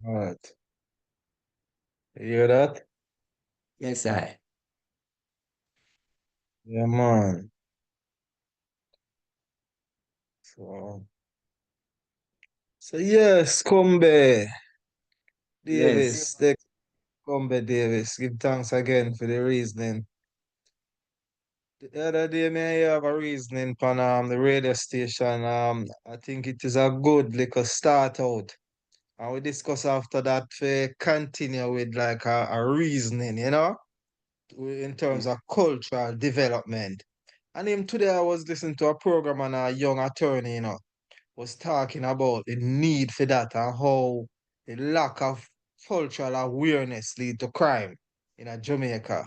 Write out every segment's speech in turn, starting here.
All right. You hear that? Yes, I. Yeah, man. So, so yes, Kumbi Yes. Davis, the Kumbi Davis. Give thanks again for the reasoning. The other day, me I have a reasoning on the radio station. I think it is a good little start out. And we discuss after that to continue with like a reasoning, in terms of cultural development. And him today I was listening to a program on a young attorney, was talking about the need for that and how the lack of cultural awareness lead to crime in a Jamaica.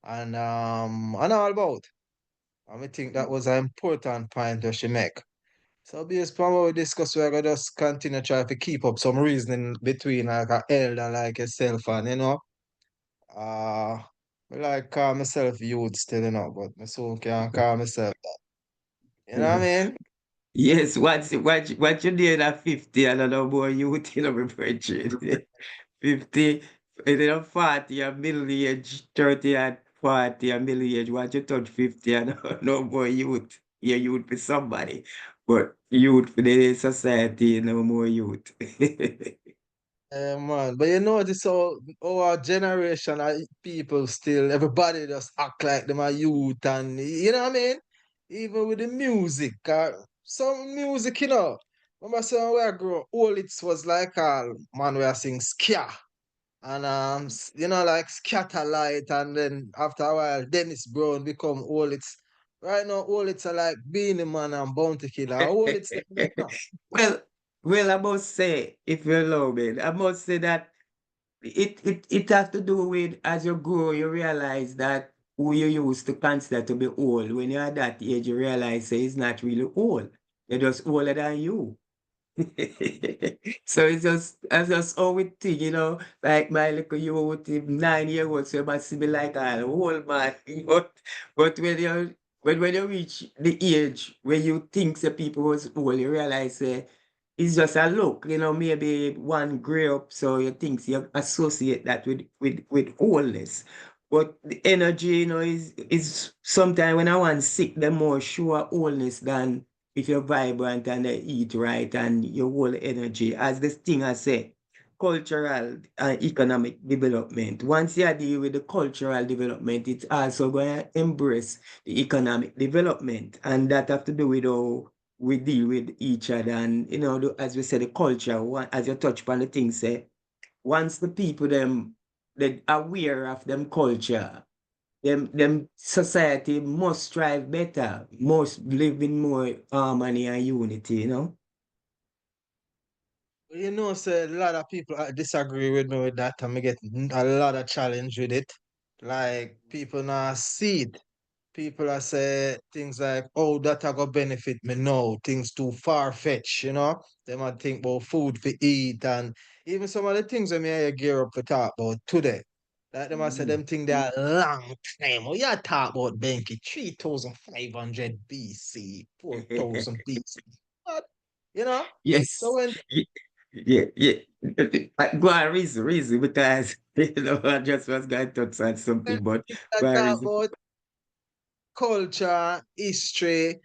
And all about. And I think that was an important point that she make. So based on what we discuss, we're gonna just continue try to keep up some reasoning between like a elder like yourself and uh I like call myself youth still, but I soon can't call myself that. You know what I mean? Yes, what you doing at 50 and a no more youth, my brethren. 50, and then 40, a middle age, 30 and 40, a middle age. What you touch 50 and no more youth. You're youth for somebody, but youth for the society, no more youth. Man, but you notice how our generation of people still, everybody just act like them a youth, and you know what I mean? Even with the music, some music, Remember some where I grew up, all it was like all man we are sing ska. And like Scatterlight, and then after a while Dennis Brown become all it's right now, all it's are like Beanie Man and Bounty Killer. All it's like that now. Well, well, I must say, if you allow me, I must say that it has to do with as you grow, you realize that who you used to consider to be old, when you're at that age, you realize say it's not really old. They're just older than you. So it's just how we think, like my little youth, 9 years old, so you must see me like an old man. But when you reach the age where you think the people was old, you realize it's just a look, maybe one grew up, so you think you associate that with oldness. But the energy, is sometimes when I want sick, the more sure oldness than if you're vibrant and you eat right and your whole energy. As this thing I say, cultural and economic development. Once you deal with the cultural development, it's also going to embrace the economic development. And that have to do with how we deal with each other. And, as we said, the culture, as you touch upon the thing, say, once the people, they aware of them culture, them society must strive better, must live in more harmony and unity. So a lot of people disagree with me with that, and I get a lot of challenge with it. Like people now see it. People are say things like, "Oh, that I go benefit me." No, things too far fetched. They might think about food to eat, and even some of the things that me I gear up to talk about today. Like them I say Mm. them think they are long time. Oh, yeah, talk about Benki 3,500 BC, 4,000 BC. What? You know? So Yes. when Yeah, yeah. Go on, reason, because I just was going to touch on something, but I go on, talk reason. about culture, history.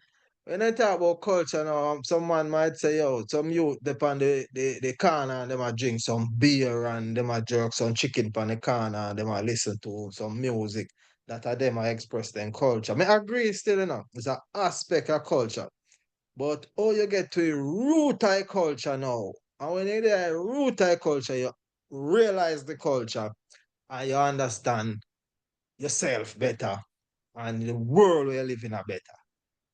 When I talk about culture now, some man might say, yo, some youth depend the corner and them a drink some beer and them a jerk some chicken pan the corner and them a listen to some music that a them a express their culture. I agree still, it's an aspect of culture. But how you get to a root of culture now, and when you get a root of culture, you realize the culture and you understand yourself better and the world where you live in a better.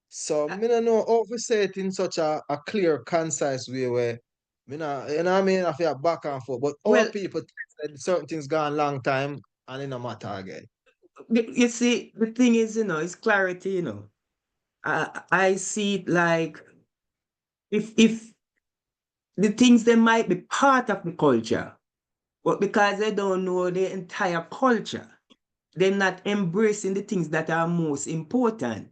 So Uh, me don't know how to say it in such a clear, concise way where me not, you know what I mean? I feel back and forth. But our Well, people think that certain things gone long time and it no matter again. you see, the thing is, it's clarity. I see it like if the things they might be part of the culture, but because they don't know the entire culture, they're not embracing the things that are most important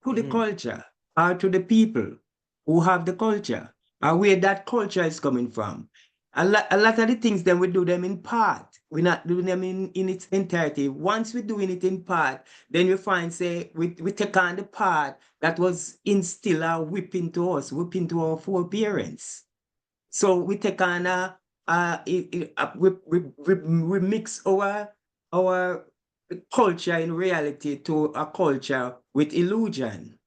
to the Mm-hmm. culture or to the people who have the culture or where that culture is coming from. a lot of the things then we do them in part. We're not doing them in its entirety. Once we're doing it in part, then we find, say, we take on the part that was instilled or whip into our foreparents. So we take on we mix our culture in reality to a culture with illusion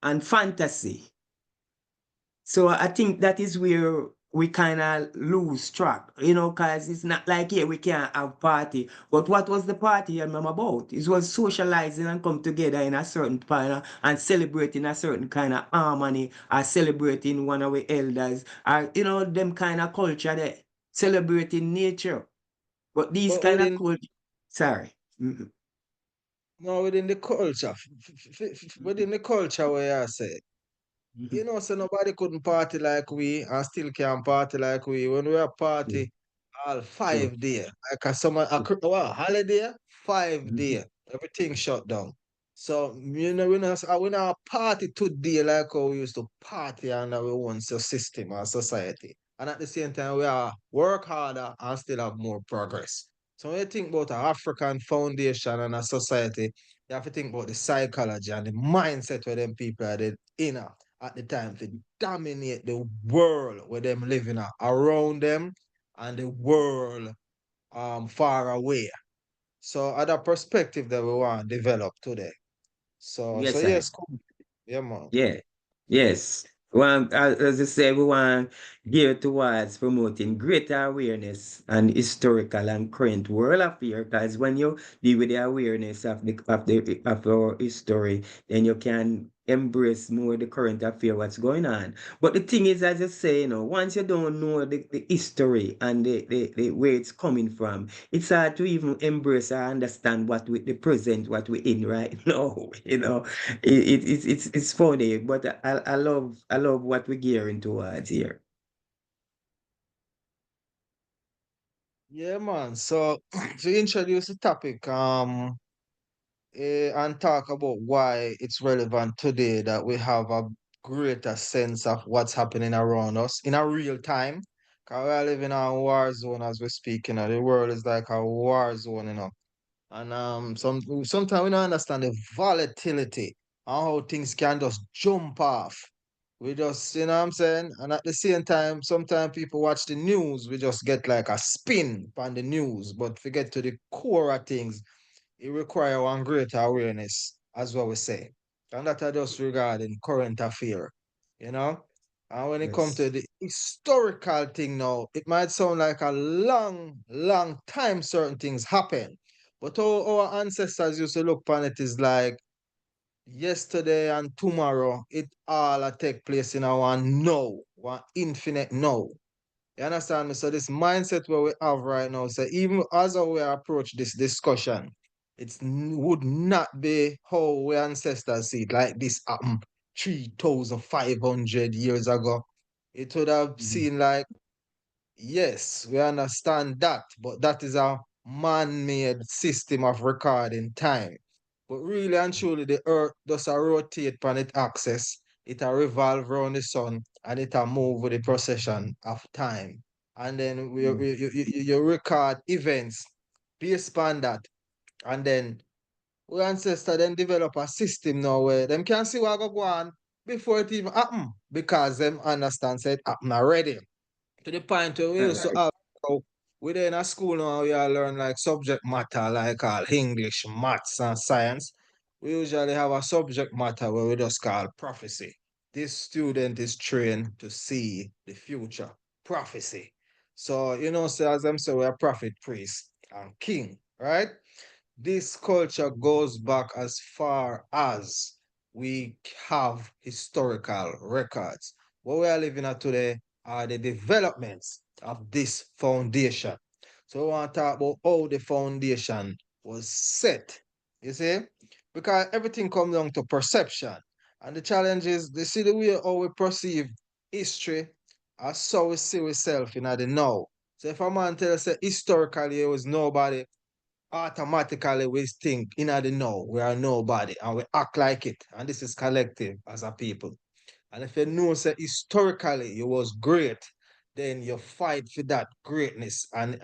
and fantasy. So I think that is where we kind of lose track, because it's not like here we can't have party. But what was the party I'm about? It was socializing and come together in a certain kind and celebrating a certain kind of harmony, or celebrating one of our elders, or them kind of culture there, celebrating nature. But these But kind of within culture, sorry. no within the culture, within the culture where I say, Mhm. so nobody couldn't party like we and still can't party like we. When we are Yeah, party all yeah. 5 day, like a summer, holiday, 5 day, Mhm. everything shut down. So, we not party today like how we used to party under our own system or society. And at the same time, we are work harder and still have more progress. So when you think about an African foundation and a society, you have to think about the psychology and the mindset where them people are in at the time to dominate the world where them living around them and the world far away. So other perspective that we want to develop today. So Yes, I. yes, cool. Yeah, man. Yeah. Yes. As I say, we want gear towards promoting greater awareness and historical and current world affairs. Because when you deal with the awareness of our history, then you can embrace more the current affair, what's going on. But the thing is, as I say, once you don't know the history and the where it's coming from, it's hard to even embrace or understand the present, what we're in right now. It's funny, but I love what we're gearing towards here. Yeah, man. So to introduce the topic, and talk about why it's relevant today that we have a greater sense of what's happening around us in a real time. Because we are living in a war zone as we speak, the world is like a war zone. And sometimes we don't understand the volatility and how things can just jump off. We just, you know what I'm saying? And at the same time, sometimes people watch the news, we just get like a spin on the news, but forget to the core of things. It requires one greater awareness, as what we say. And that are just regarding current affair, you know? And when it comes Yes. to the historical thing now, it might sound like a long, long time certain things happen. But our ancestors used to look upon it is like yesterday and tomorrow, it all a take place in our now, one infinite now. You understand me? So this mindset where we have right now, so even as we approach this discussion, would not be how we ancestors see it, like this happened 3,500 years ago. It would have Mhm. seemed like, yes, we understand that, but that is a man-made system of recording time. But really and truly, the earth does a rotate on its axis, it a revolve around the sun, and it a move with the procession of time. And then Mm. you record events based on that. And then we ancestors then develop a system now where them can see what go on before it even happen because them understand say it happen already to the point where we All used to right. have we're in a school now we are learn like subject matter like all English, maths and science. We usually have a subject matter where we just call prophecy. This student is trained to see the future. Prophecy. So so as them say we're prophet, priest, and king, right? This culture goes back as far as we have historical records. What we are living at today are the developments of this foundation. So we want to talk about how the foundation was set. You see? Because everything comes down to perception. And the challenge is they see the way how we perceive history as so we see ourselves in the now. So if a man tells us historically it was nobody, automatically we think in the know we are nobody and we act like it. And this is collective as a people. And if you know say historically it was great, then you fight for that greatness and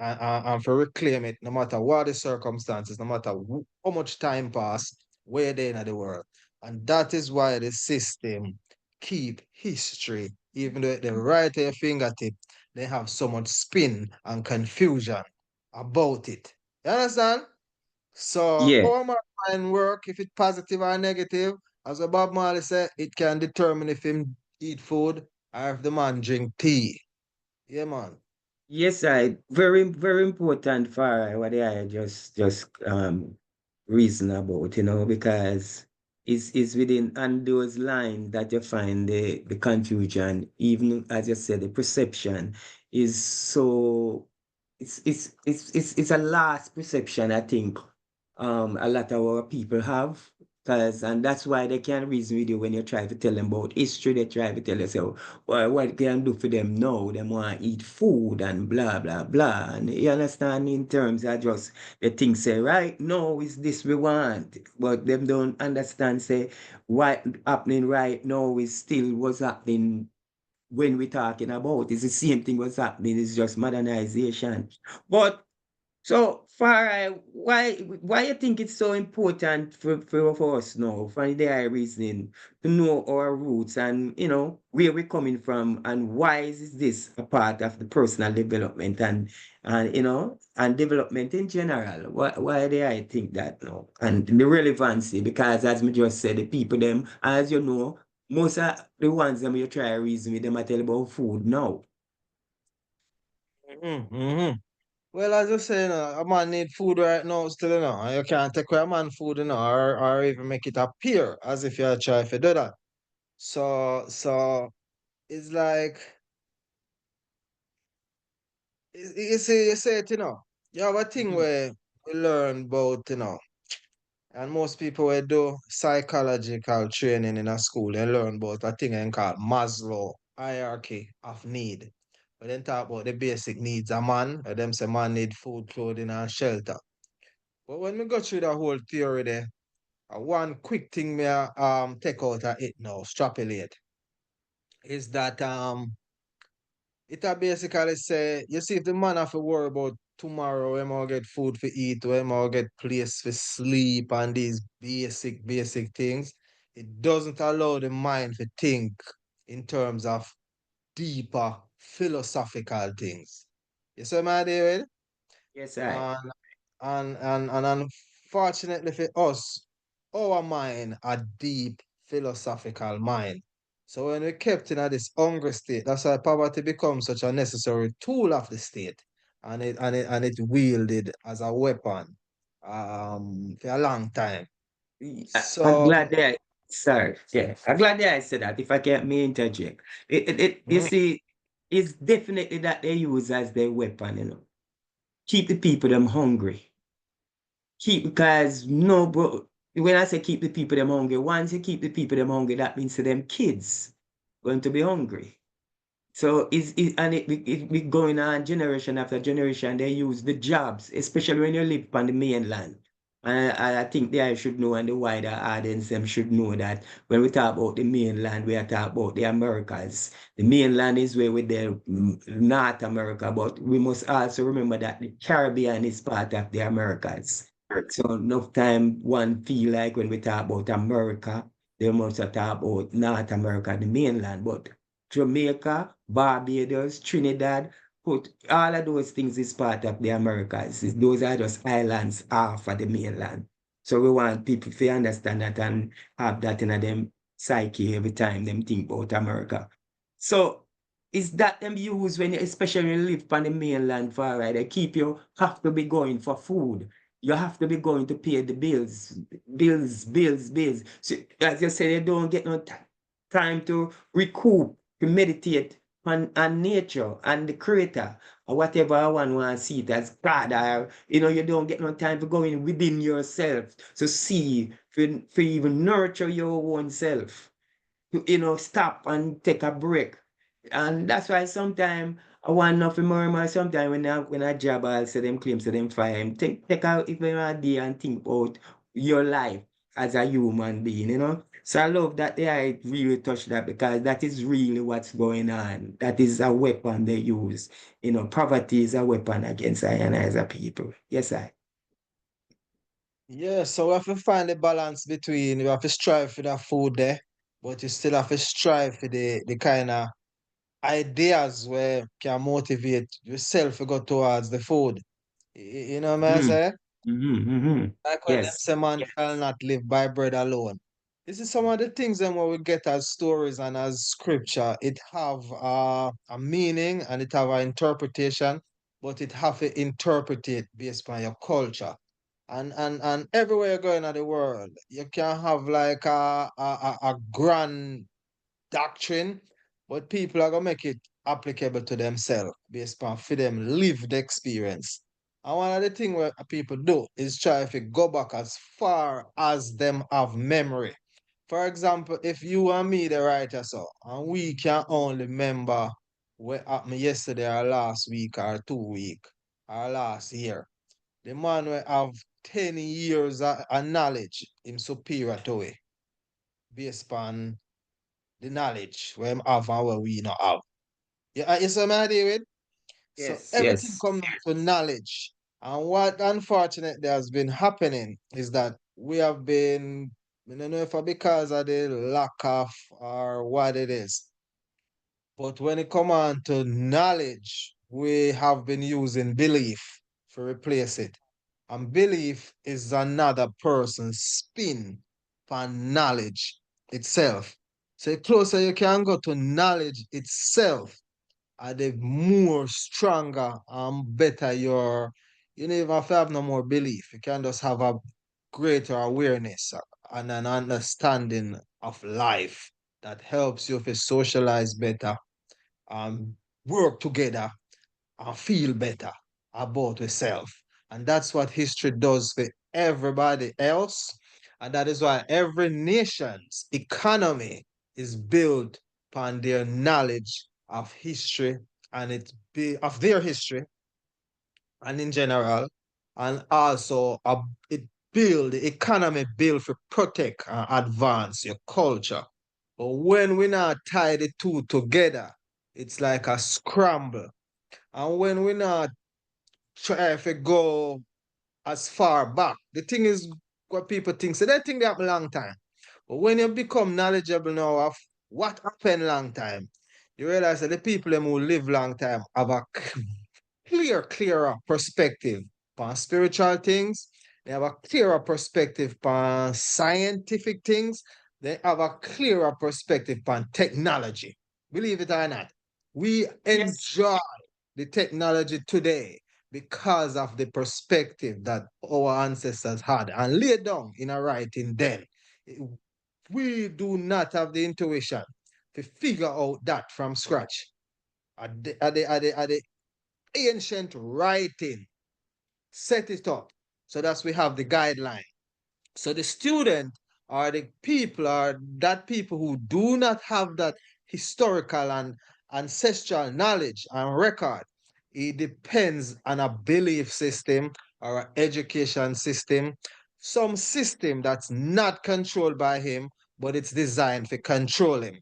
for reclaim it no matter what the circumstances, no matter how much time pass, where they in the world. And that is why the system keep history, even though they right at your fingertip, they have so much spin and confusion about it. You understand? So Yeah. how am I mind work, if it's positive or negative, as a Bob Marley said, it can determine if him eat food or if the man drink tea. Yeah, man. Yes, I very important for what I just reason about, because it's within and those lines that you find the confusion, even as you said, the perception is so it's a last perception, I think, a lot of our people have. Cause, and that's why they can't reason with you when you try to tell them about history. They try to tell you, so, well, what can do for them now? They want to eat food and blah, blah, blah. And you understand, in terms of just the things say, right, no, it's this we want. But them don't understand, say, what happening right now is still what's happening when we're talking about. It's the same thing what's happening, it's just modernization. But so, Farah, why you think it's so important for us now, for the AI reasoning, to know our roots and where we're coming from, and why is this a part of the personal development and development in general? Why do I think that now? And the relevancy, because as we just said, the people them, as you know, most of the ones that you try to reason with them I tell about food now. Mm-hmm. Well, as you say, a man need food right now still, and you can't take away a man food, or even make it appear as if you're trying to do that. So it's like, you say it, you have a thing Mhm. where we learn about, and most people will do psychological training in a school. They learn about a thing they call Maslow hierarchy of need. But then talk about the basic needs of man. Them say man need food, clothing, and shelter. But when we go through the whole theory there, one quick thing me take out of it now, extrapolate, is that it a basically say, you see, if the man have to worry about tomorrow, him or get food for eat, or him or get place for sleep, and these basic things, it doesn't allow the mind to think in terms of deeper philosophical things. You see my David? Yes, I. And and unfortunately for us, our mind a deep philosophical mind. So when we kept in this hungry state, that's why poverty becomes such a necessary tool of the state, and it wielded as a weapon for a long time. I'm So glad that, sorry, yeah, I'm glad that I said that. If I can't me interject, you mm, see, it's definitely that they use as their weapon, keep the people them hungry. Keep because no, bro. When I say keep the people them hungry, once you keep the people them hungry, that means to them kids going to be hungry. So it be going on generation after generation. They use the jobs, especially when you live on the mainland. And I think they should know, and the wider audience them should know that when we talk about the mainland, we are talking about the Americas. The mainland is where we the North America, but we must also remember that the Caribbean is part of the Americas. So enough time one feel like when we talk about America, they must talk about North America, the mainland, but Jamaica, Barbados, Trinidad, put all of those things is part of the Americas. Those are just islands off of the mainland. So we want people to understand that and have that in them psyche every time them think about America. So is that them use when you especially when you live on the mainland for right? They keep you have to be going for food. You have to be going to pay the bills, bills. So as you say, you don't get no time to recoup, to meditate on nature and the creator, or whatever one want to see it as God, or you don't get no time to go in within yourself to see, for even nurture your own self. Stop and take a break. And that's why sometimes I want nothing more and more. Sometimes when I job, I'll say them claims to them fire him. Take out even a day and think about your life. as a human being, you know. So I love that they really touch that because that is really what's going on. That is a weapon they use. You know, poverty is a weapon against I and I as a people. Yes, I. Yeah, so we have to find the balance between you have to strive for that food there, but you still have to strive for the kind of ideas where can motivate yourself to go towards the food. You know what I Mm-hmm. say? Mm-hmm. Like when them Yes. say man shall not live by bread alone. This is some of the things then what we get as stories and as scripture. It have a meaning and it have an interpretation, but it have to interpret it based on your culture. And everywhere you go in the world, you can have like a grand doctrine, but people are gonna make it applicable to themselves based on for them lived experience. And one of the things where people do is try to go back as far as them have memory. For example, if you and me the writer so, and we can only remember what happened yesterday or last week or 2 week or last year, the man will have 10 years of knowledge him superior to it based on the knowledge we have and what we not have. Yeah, you see what I'm David? So Yes. everything Yes. comes down to knowledge. And what unfortunately has been happening is that we have been, I don't know if it's because of the lack of or what it is, but when it comes on to knowledge, we have been using belief to replace it. And belief is another person's spin on knowledge itself. So the closer you can go to knowledge itself, the more stronger and better you don't even have to have no more belief. You can just have a greater awareness and an understanding of life that helps you to socialize better and work together and feel better about yourself. And that's what history does for everybody else. And that is why every nation's economy is built upon their knowledge of history and of their history and in general. And also it the economy built to protect and advance your culture. But when we not tie the two together, it's like a scramble. And when we not try to go as far back, the thing is what people think. So they think they have a long time. But when you become knowledgeable now of what happened long time, you realize that the people who live long time have a clearer perspective on spiritual things. They have a clearer perspective on scientific things. They have a clearer perspective on technology. Believe it or not, we Yes. enjoy the technology today because of the perspective that our ancestors had and laid down in a writing then. We do not have the intuition to figure out that from scratch. At the ancient writing set it up so that we have the guideline. So the student or the people are that people who do not have that historical and ancestral knowledge and record. It depends on a belief system or an education system, some system that's not controlled by him, but it's designed to control him.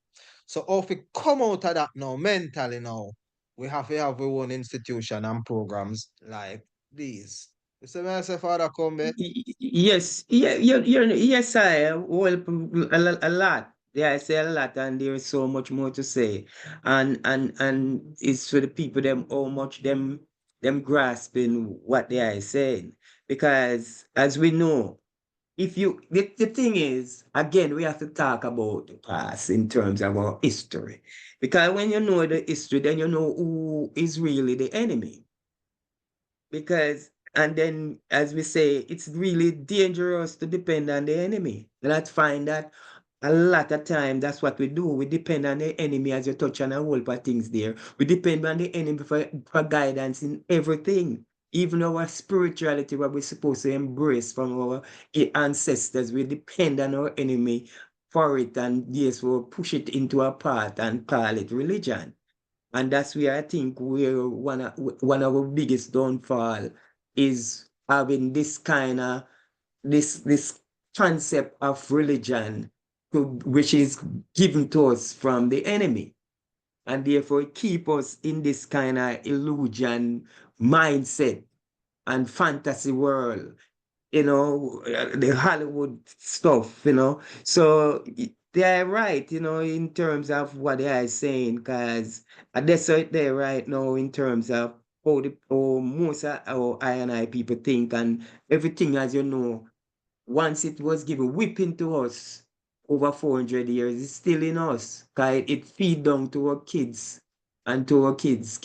So if we come out of that now mentally now, we have to have our own institution and programs like these. You see me, I say, Father Kumbi? Yes, yeah, yes, I well, a lot. Yeah, I say a lot, and there is so much more to say, and it's for the people them how much them grasping what they are saying, because as we know, if you the thing is again we have to talk about the past in terms of our history, because when you know the history, then you know who is really the enemy. Because, and then, as we say, it's really dangerous to depend on the enemy. Let's find that a lot of time that's what we do. We depend on the enemy, as you touch on a whole lot of things there. We depend on the enemy for guidance in everything. Even our spirituality, what we're supposed to embrace from our ancestors, we depend on our enemy for it. And yes, we'll push it into a part and call it religion. And that's where I think where one of our biggest downfall is having this kind of this concept of religion which is given to us from the enemy. And therefore keep us in this kind of illusion mindset and fantasy world, the Hollywood stuff, So they're right, in terms of what they are saying, because that's right there right now in terms of how most of our I and I people think and everything, as you know, once it was given whipping to us over 400 years, it's still in us. Cause it feed down to our kids and to our kids,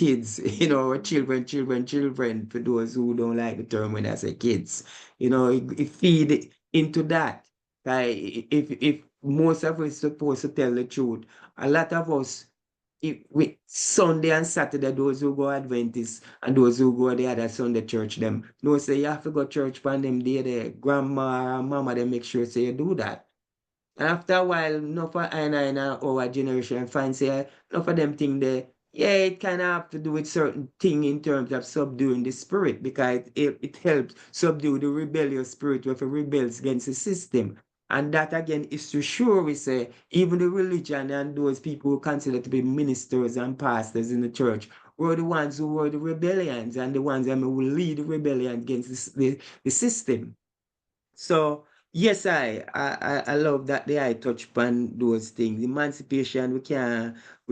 our children, for those who don't like the term when I say kids. It feed into that. If most of us supposed to tell the truth, a lot of us, if we Sunday and Saturday, those who go Adventists and those who go the other Sunday church, them no say you have to go church on them day there. Grandma and mama, they make sure say you do that. And after a while, enough of I and our generation find say enough of them think they, yeah, it kind of have to do with certain thing in terms of subduing the spirit, because it helps subdue the rebellious spirit if it rebels against the system. And that again is to sure we say even the religion and those people who consider to be ministers and pastors in the church were the ones who were the rebellions and the ones that will lead the rebellion against the system. So yes, I love that the I touch upon those things. Emancipation, we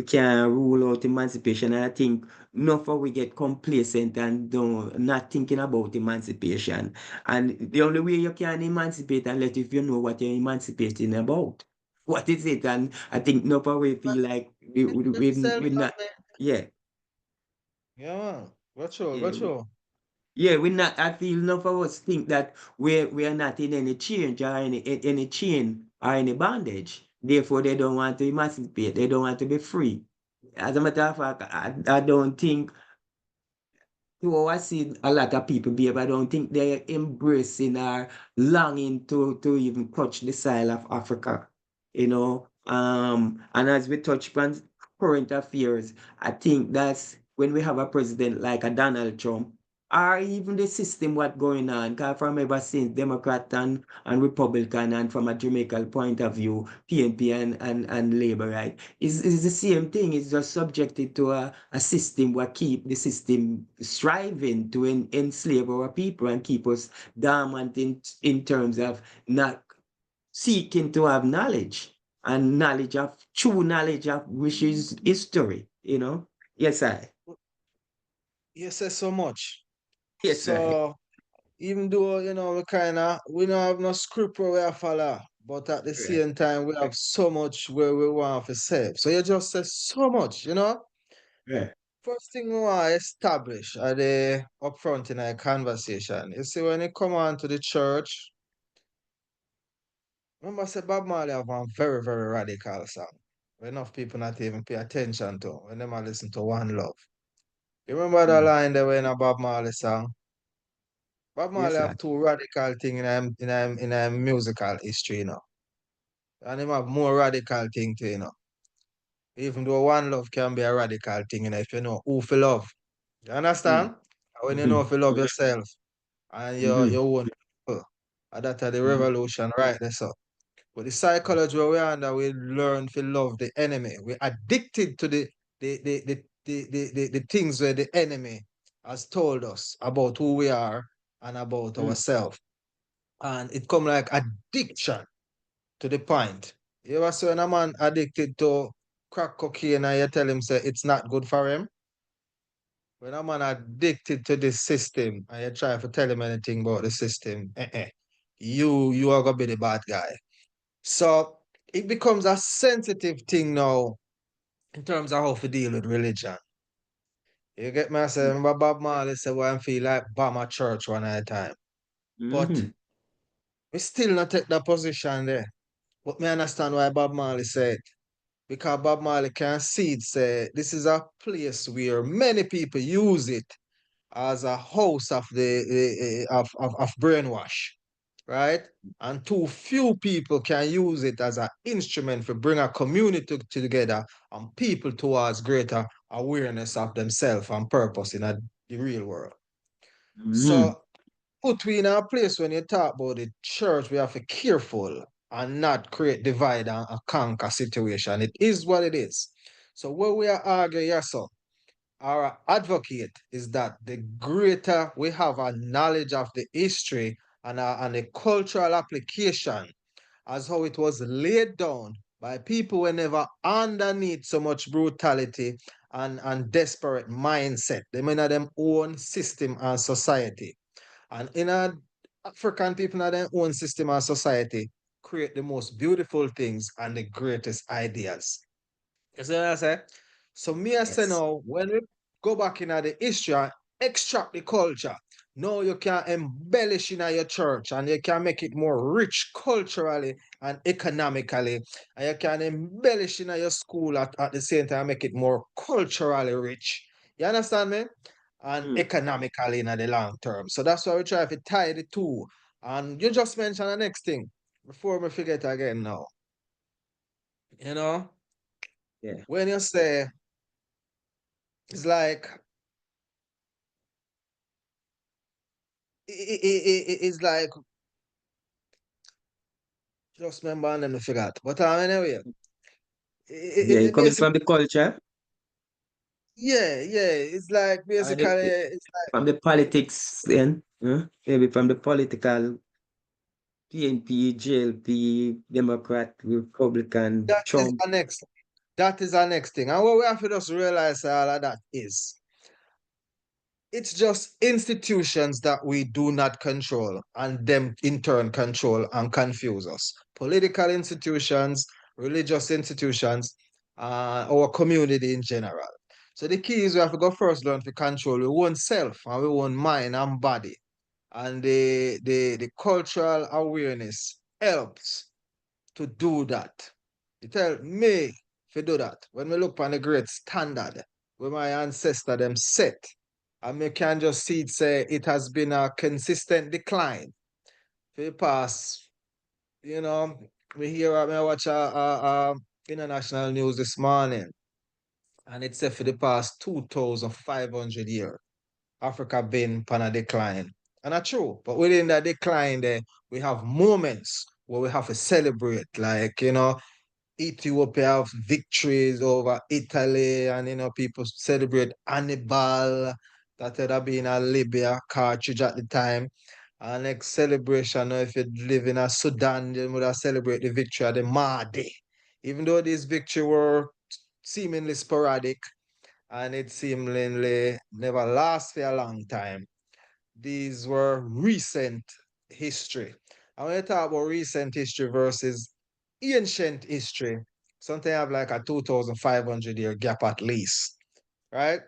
can rule out emancipation. And I think enough of we get complacent and don't not thinking about emancipation. And the only way you can emancipate unless if you know what you're emancipating about. What is it? And I think enough of we feel like we not, Self-government. yeah, Yeah, man. Go through, go yeah. through. Yeah, we not. I feel enough of us think that we are not in any change or any chain or any bondage. Therefore, they don't want to emancipate. They don't want to be free. As a matter of fact, I don't think I see a lot of people behave. I don't think they're embracing or longing to even touch the soil of Africa. And as we touch upon current affairs, I think that's when we have a president like a Donald Trump, or even the system what going on. Because from ever since Democrat and Republican, and from a Jamaican point of view, PNP and Labour, right? It's the same thing. It's just subjected to a system what keep the system striving to enslave our people and keep us dormant in terms of not seeking to have knowledge and knowledge of true knowledge of which is history. Yes, I. You say so much. Yes, I. So even though we don't have no script where we are follow, but at the Right. same time we have so much where we want to say. So you just say so much. Right. First thing we want to establish at the upfront in a conversation. You see, when you come on to the church, remember say Bob Marley have one very, very radical song. Enough people not even pay attention to when they might listen to One Love. You remember the Mm. line there in a Bob Marley song? Bob Marley Yes, I. have two radical thing in a musical history. And him have more radical thing too. Even though One Love can be a radical thing, if you know who for love. You Mm. understand? When you know Mm-hmm. if you love yourself and Mm-hmm. your own people. And that's the Mm-hmm. revolution right there. So. But the psychology where we are under, we learn to love the enemy. We're addicted to the things where the enemy has told us about who we are and about Mm. ourselves. And it come like addiction to the point. You ever see when a man addicted to crack cocaine and you tell him say it's not good for him? When a man addicted to this system and you try to tell him anything about the system, you are gonna be the bad guy. So it becomes a sensitive thing now in terms of how to deal with religion. You get me? I say, remember Bob Marley said, well, I feel like bomb a church one at a time. But Mm-hmm. we still not take that position there. But me understand why Bob Marley said. Because Bob Marley can see it, say, this is a place where many people use it as a house of of brainwash, right? And too few people can use it as an instrument to bring a community together and people towards greater awareness of themselves and purpose in the real world. Mm-hmm. So put we in a place when you talk about the church, we have to be careful and not create divide and conquer situation. It is what it is. So what we are arguing here, so our advocate is that the greater we have a knowledge of the history and the cultural application as how it was laid down by people who never underneath so much brutality and desperate mindset. They may not them own system and society. And in a African people in their own system and society create the most beautiful things and the greatest ideas. You see what I say? So me I say Yes. now, when we go back in the history and extract the culture, now you can embellish in your church and you can make it more rich culturally and economically. And you can embellish in your school at the same time, make it more culturally rich. You understand me? And Mm. economically in the long term. So that's why we try to tie the two. And you just mentioned the next thing before we forget again now. You know, Yeah. when you say it's like it's like just remember and then I forgot. But anyway, Yeah, you it coming basically from the culture, yeah, it's like or basically it's like from the politics then, huh? Maybe from the political PNP, JLP, Democrat, Republican, that is Trump. our next that is our next thing. And what we have to just realize all of that is it's just institutions that we do not control and them in turn control and confuse us. Political institutions, religious institutions, our community in general. So the key is we have to go first learn to control our own self and our own mind and body. And the cultural awareness helps to do that. It helped me to do that. When we look on the great standard where my ancestor them set, and we can just see it say it has been a consistent decline for the past, you know, we hear I watch international news this morning, and it said for the past 2,500 years, Africa been on a decline. And that's true. But within that decline there, we have moments where we have to celebrate, like, Ethiopia have victories over Italy, and people celebrate Hannibal that had have been in Libya, Carthage at the time. And next celebration, if you live in a Sudan, you would have celebrate the victory of the Mahdi. Even though these victories were seemingly sporadic and it seemingly never last for a long time, these were recent history. And when you talk about recent history versus ancient history, something have like a 2,500 year gap at least, right?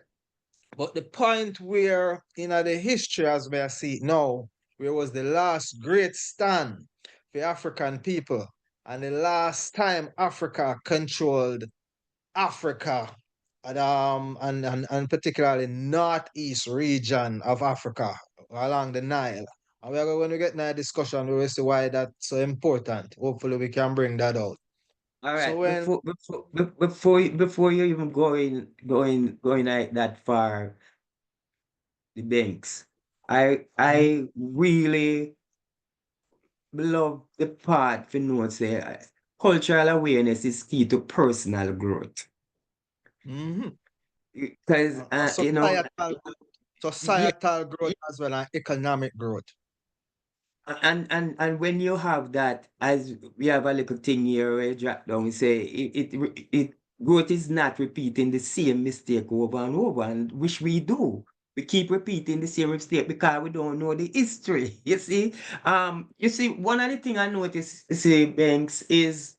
But the point where in the history, as we see it now, where was the last great stand for African people, and the last time Africa controlled Africa, and particularly northeast region of Africa along the Nile. And when we get in a discussion, we will see why that's so important. Hopefully, we can bring that out. All So right, when before you even going like that far, the banks, Mhm. I really love the part for know say cultural awareness is key to personal growth. Mhm. Because A yeah, societal growth as well as economic growth. and when you have that, as we have a little thing here where drop down, we say it growth is not repeating the same mistake over and over, and which we do. We keep repeating the same mistake because we don't know the history. You see, one of the thing I notice, say, Banks, is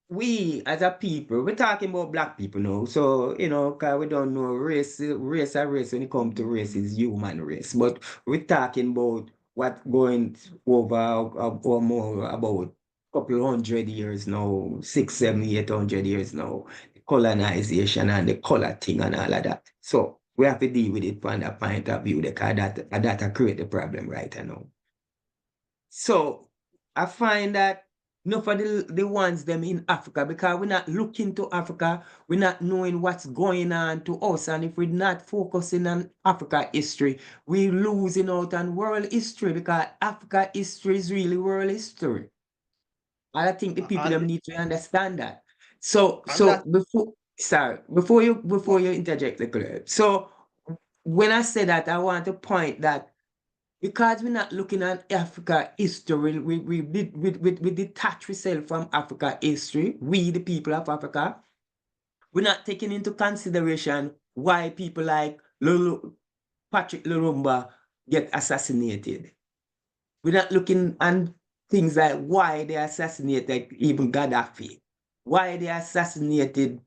we as a people, we're talking about black people now. So, because we don't know race when it comes to race is human race. But we're talking about what going over or more about couple hundred years now, 600, 700, 800 years now, the colonization and the color thing and all of that. So we have to deal with it from that point of view because that create the problem right now. So I find that. not for the ones them in Africa, because we're not looking to Africa, we're not knowing what's going on to us. And if we're not focusing on Africa history, we're losing out on world history, because Africa history is really world history. And I think the people And them need to understand that. So and that before you interject the clip. So when I say that, I want to point that because we're not looking at Africa history, we detach ourselves from Africa history, we the people of Africa, we're not taking into consideration why people like Patrick Lumumba get assassinated. We're not looking at things like why they assassinated even Gaddafi, why they assassinated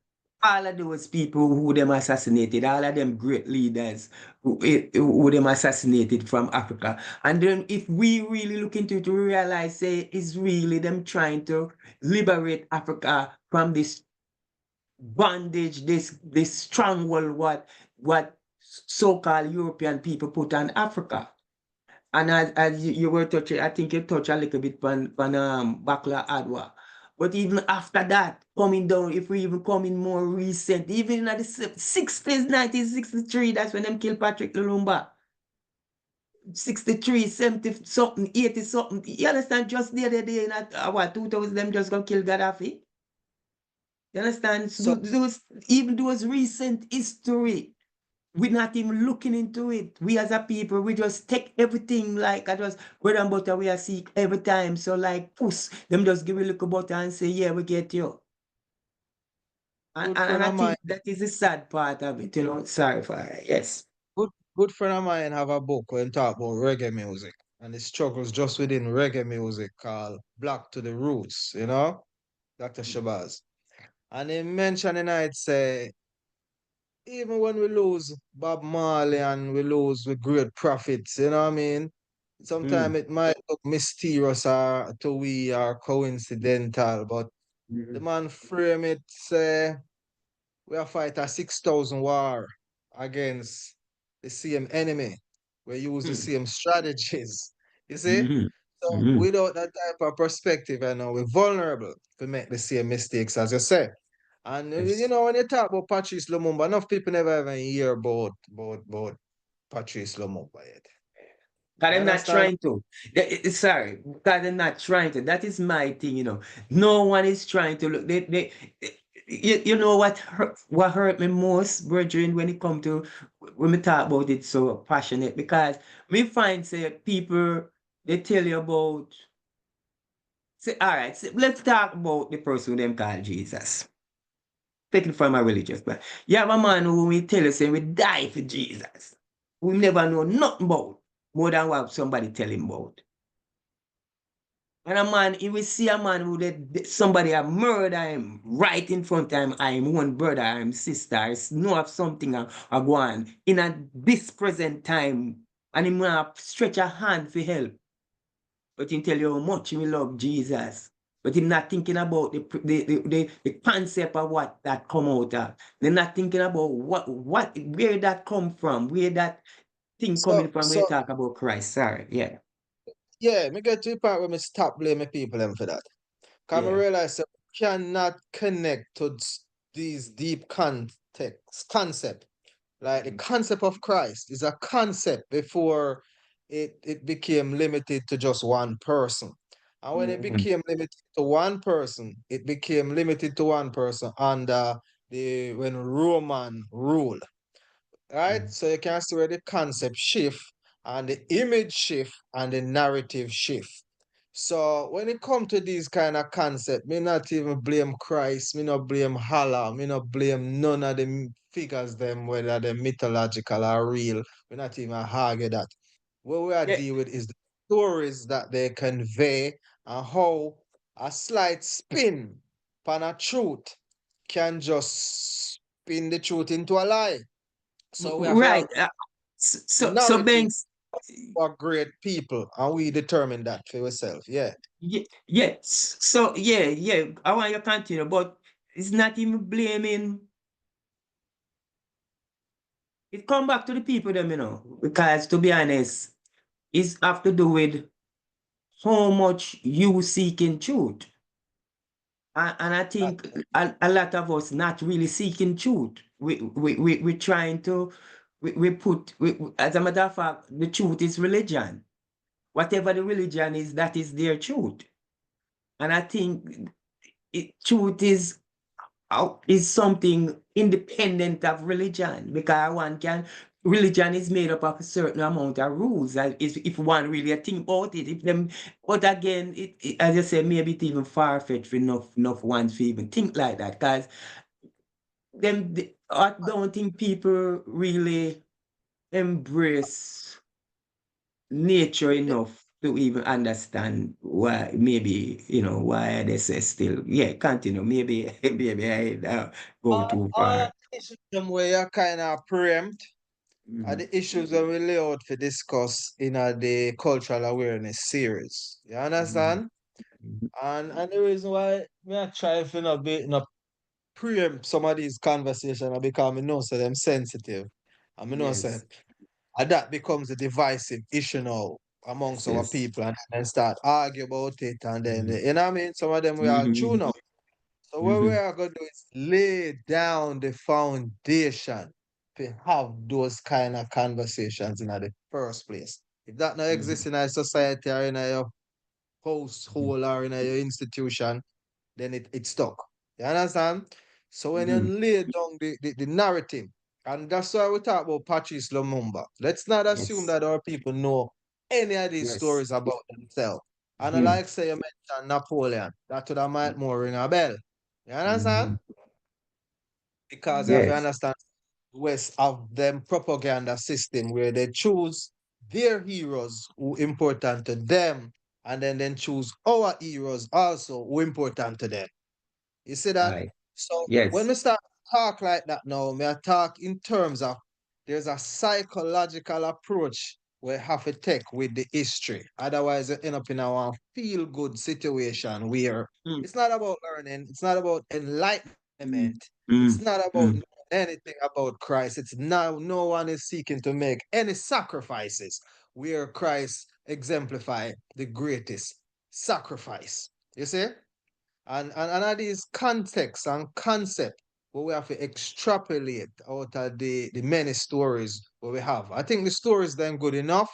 all of those people who them assassinated, all of them great leaders who them assassinated from Africa. And then if we really look into it, we realize say it's really them trying to liberate Africa from this bondage, this stronghold what so-called European people put on Africa. And as you were touching, I think you touched a little bit on Bakla Adwa. But even after that, coming down, if we even come in more recent, even in the 60s, 1963, that's when them killed Patrick Lumumba. 63, 70 something, 80 something. You understand? Just the other day, in what, 2000, them just gonna kill Gaddafi. You understand? so Even those recent history, we're not even looking into it. We as a people, we just take everything like I just bread and butter we are seek every time. So like puss, them just give a little butter and say, yeah, we get you. good And friend I of mine, think that is the sad part of it, you know. Sorry for it. Yes. good friend of mine have a book when talk about reggae music and the struggles just within reggae music called Black to the Roots, Dr. Shabazz. And he mentioned in it say even when we lose Bob Marley and we lose the great prophets, you know what I mean? Mm. Sometimes it might look mysterious or to we or coincidental, but the Mm. man frame it say we are fight a 6,000 war against the same enemy. We use the Mm. same strategies. You see? Mm. So Mm. without that type of perspective, we're vulnerable to make the same mistakes as you say. And Yes. when you talk about Patrice Lumumba, enough people never even hear about Patrice Lumumba yet. Because You I'm not understand? trying to. Sorry, because I'm not trying to. That is my thing, you know. No one is trying to look. You know what hurt me most, brethren, when it come to when we talk about it so passionate, because we find say people they tell you about say, all right, let's talk about the person who them call Jesus. Taking from a religious, but you have a man who will tell you say we die for Jesus. We never know nothing about more than what somebody tell him about. And a man, if we see a man who somebody have murder him right in front of him, I'm one brother, I'm sister, I know of something I go on in this present time, and him want stretch a hand for help. But he tell you how much he love Jesus. But he's not thinking about the concept of what that come out of. They're not thinking about where that come from, where that thing coming So from when you so talk about Christ. Sorry, yeah. yeah, me get to the part where me stop blaming people them for that. Cause I Yeah. realize that we cannot connect to these deep concept. Like the concept of Christ is a concept before it became limited to just one person. And when it Mhm. became limited to one person, it became limited to one person under the when Roman rule. Right? Mhm. So you can see where the concept shift and the image shift and the narrative shift. So when it come to these kind of concept, me not even blame Christ, me not blame Allah, me not blame none of the figures them, whether they're mythological or real. We not even argue that. What we are Yeah. deal with is the stories that they convey and how a slight spin upon a truth can just spin the truth into a lie. So we have to have Right. So narrative Banks, for great people, and we determine that for ourselves. Yeah. yeah. So yeah. I want you to continue, but it's not even blaming. It come back to the people them, you know, because to be honest, it's have to do with how much you seeking truth. And I think a lot of us not really seeking truth. We trying to as a matter of fact, the truth is religion. Whatever the religion is, that is their truth. And I think truth is something independent of religion, because religion is made up of a certain amount of rules. If one really think about it, but again, as you say, maybe it's even far-fetched enough ones to even think like that, because I don't think people really embrace nature enough to even understand why, maybe, why they say still. Yeah, continue. Maybe I go too All far. the issues them where you kind of preempt are Mhm, the issues that we lay out to discuss in the cultural awareness series. You mhm, understand? mhm. And the reason why me I try to not preempt some of these conversations because I know say them sensitive. And I know say Yes, and that becomes a divisive issue now yes, amongst our yes. people and then start argue about it and then Mhm, you know what I mean? Some of them we are mhm, tune up. So what we mhm. are going to do is lay down the foundation to have those kind of conversations in the first place. If that not Mhm, exists in a society or in a mhm, household or in a institution, then it's stuck. You understand? So when you mhm. lay down the narrative, and that's why we talk about Patrice Lumumba. Let's not assume Yes, that our people know any of these yes. stories about themselves. And I Mhm, like say you mentioned Napoleon. That would have might more ring a bell. You understand? mhm. Because you have to Yes, understand West of them propaganda system where they choose their heroes who important to them and then choose our heroes also who important to them. You see that? I. So when Yes. we start talk like that now, me I talk in terms of there's a psychological approach we have to take with the history. Otherwise, you end up in a feel good situation where Mm, it's not about learning, it's not about enlightenment, mm, it's not mm, about knowing mm. anything about Christ. It's now no one is seeking to make any sacrifices where Christ exemplify the greatest sacrifice. You see? And are these contexts and concept where we have to extrapolate out of the many stories where we have. I think the stories then good enough.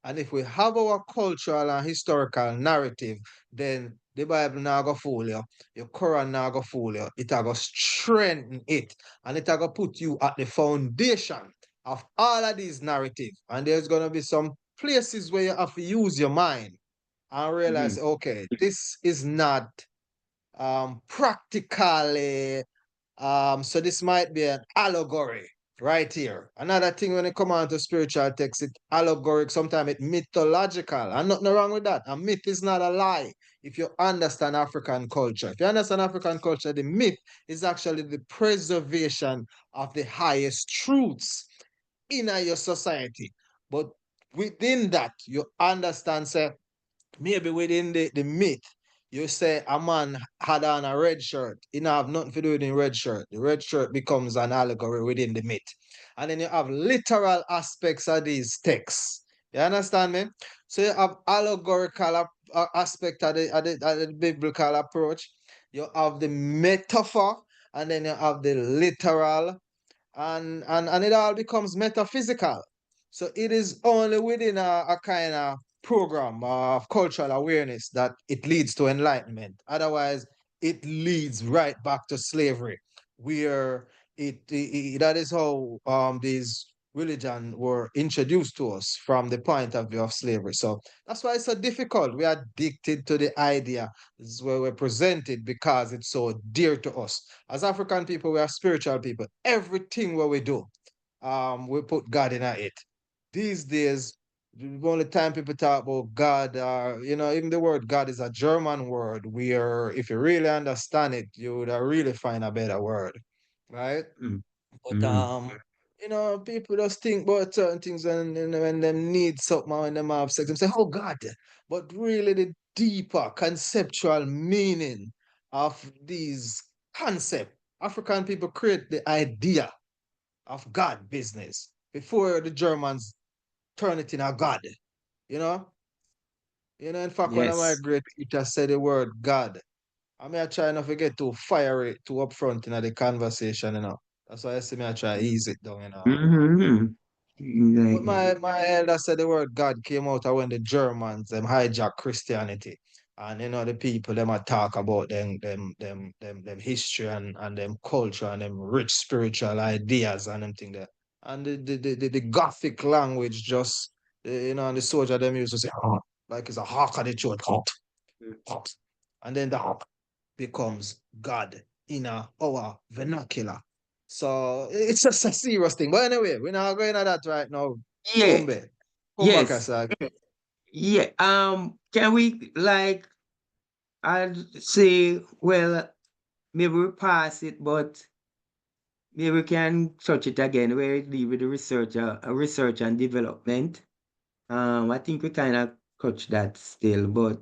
And if we have our cultural and historical narrative, then the Bible now go fool you, your Quran now go fool you. It will go strengthen it. And it will go put you at the foundation of all of these narrative. And there's gonna be some places where you have to use your mind and realize, Mhm, okay, this is not practically so this might be an allegory right here. Another thing when it come on to spiritual text, it allegoric, sometimes it mythological. And nothing wrong with that. A myth is not a lie if you understand African culture. If you understand African culture, the myth is actually the preservation of the highest truths in your society. But within that, you understand, say, maybe within the myth, you say a man had on a red shirt. It don't have nothing to do with the red shirt. The red shirt becomes an allegory within the myth. And then you have literal aspects of these texts. You understand me? So you have allegorical aspect of the biblical approach. You have the metaphor, and then you have the literal and it all becomes metaphysical. So it is only within a kind of program of cultural awareness that it leads to enlightenment. Otherwise, it leads right back to slavery, where that is how these religion were introduced to us from the point of view of slavery. So that's why it's so difficult. We are addicted to the idea. This is where we're presented because it's so dear to us. As African people, we are spiritual people. Everything what we do, we put God in it. These days, the only time people talk about God, even the word God is a German word. Where if you really understand it, you would really find a better word, right? mm, But mhm. people just think about certain things and when them need something or when them have sex, them say, "Oh God," but really the deeper conceptual meaning of these concept, African people create the idea of God business before the Germans turn it in a God. You know, in fact, one of my Yes. great teachers said the word God. I mean, I try not to get too fiery, too upfront in the conversation, you know. That's why I see me, I try ease it down, you know. Mm-hmm. But Like, my elder said the word God came out of when the Germans them hijacked Christianity. And you know the people them a talk about them history and them culture and them rich spiritual ideas and them thing there. And the Gothic language just you know and the soldier them used to say like it's a hawk at the throat, hot. And then the hawk becomes God in our vernacular. So it's just a serious thing. But anyway, we're not going at that right now. yeah, Kumbi. Come back, I yes, say. yeah. Can we like I'd say, well, maybe we pass it, but maybe we can touch it again where it leave with the research and development. I think we kind of touch that still, but